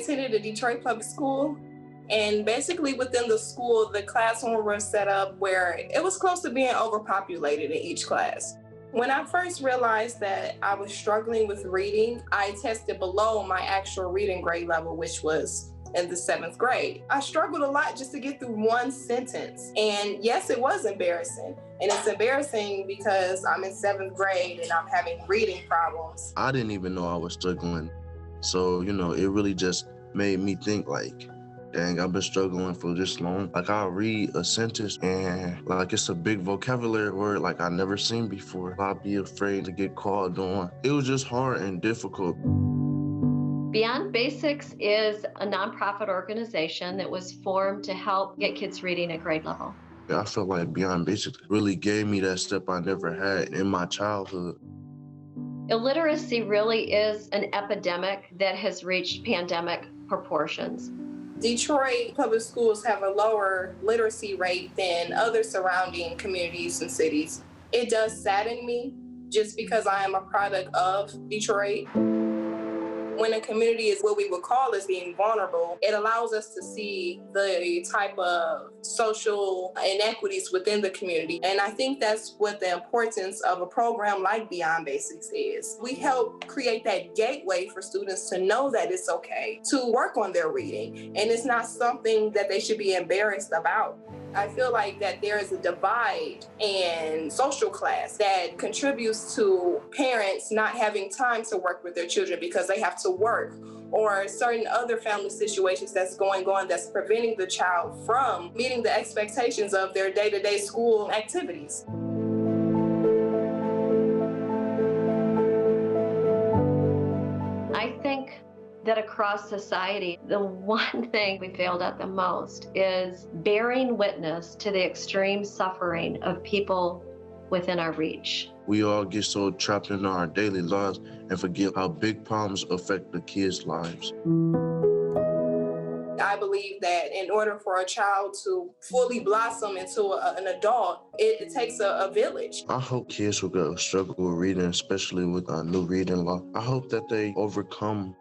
attended a Detroit public school, and basically within the school, the classroom was set up where it was close to being overpopulated in each class. When I first realized that I was struggling with reading, I tested below my actual reading grade level, which was in the 7th grade. I struggled a lot just to get through one sentence. And yes, it was embarrassing. And it's embarrassing because I'm in 7th grade and I'm having reading problems. I didn't even know I was struggling. So, it really just made me think like, dang, I've been struggling for this long. Like, I'll read a sentence and like it's a big vocabulary word like I never seen before. I'll be afraid to get called on. It was just hard and difficult. Beyond Basics is a nonprofit organization that was formed to help get kids reading at grade level. I felt like Beyond Basics really gave me that step I never had in my childhood. Illiteracy really is an epidemic that has reached pandemic proportions. Detroit public schools have a lower literacy rate than other surrounding communities and cities. It does sadden me just because I am a product of Detroit. When a community is what we would call as being vulnerable, it allows us to see the type of social inequities within the community. And I think that's what the importance of a program like Beyond Basics is. We help create that gateway for students to know that it's okay to work on their reading, and it's not something that they should be embarrassed about. I feel like that there is a divide in social class that contributes to parents not having time to work with their children because they have to work, or certain other family situations that's going on that's preventing the child from meeting the expectations of their day-to-day school activities. I think that across society, the one thing we failed at the most is bearing witness to the extreme suffering of people within our reach. We all get so trapped in our daily lives and forget how big problems affect the kids' lives. I believe that in order for a child to fully blossom into an adult, it takes a village. I hope kids who go struggle with reading, especially with new reading law, I hope that they overcome.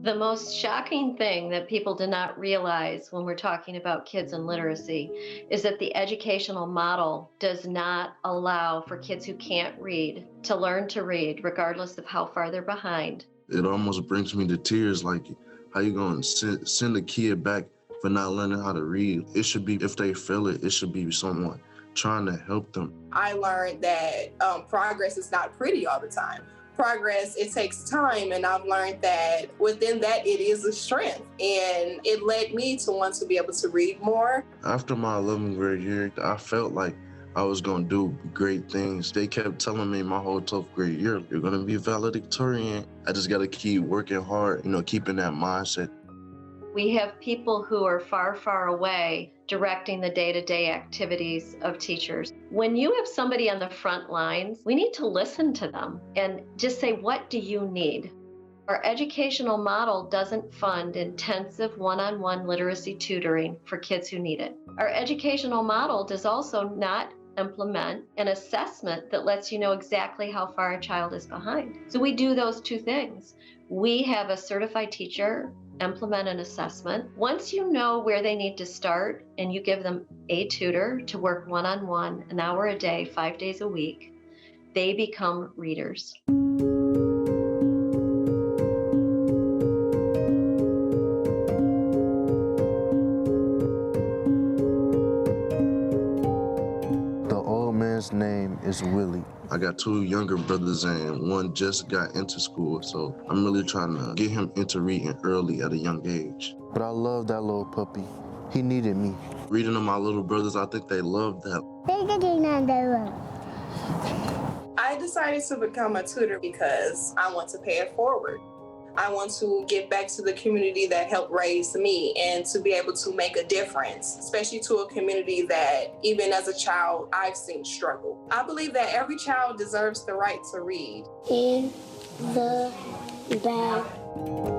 The most shocking thing that people do not realize when we're talking about kids and literacy is that the educational model does not allow for kids who can't read to learn to read, regardless of how far they're behind. It almost brings me to tears, like how you gonna send a kid back for not learning how to read? It should be, if they feel it, it should be someone trying to help them. I learned that progress is not pretty all the time. Progress, it takes time, and I've learned that within that it is a strength, and it led me to want to be able to read more. After my 11th grade year, I felt like I was going to do great things. They kept telling me my whole 12th grade year, you're going to be valedictorian. I just got to keep working hard, keeping that mindset. We have people who are far, far away directing the day-to-day activities of teachers. When you have somebody on the front lines, we need to listen to them and just say, what do you need? Our educational model doesn't fund intensive one-on-one literacy tutoring for kids who need it. Our educational model does also not implement an assessment that lets you know exactly how far a child is behind. So we do those two things. We have a certified teacher implement an assessment. Once you know where they need to start and you give them a tutor to work one-on-one, an hour a day, 5 days a week, they become readers. The old man's name is Willie. I got 2 younger brothers and one just got into school, so I'm really trying to get him into reading early at a young age. But I love that little puppy. He needed me. Reading to my little brothers, I think they love that. I decided to become a tutor because I want to pay it forward. I want to give back to the community that helped raise me and to be able to make a difference, especially to a community that even as a child, I've seen struggle. I believe that every child deserves the right to read. In the back.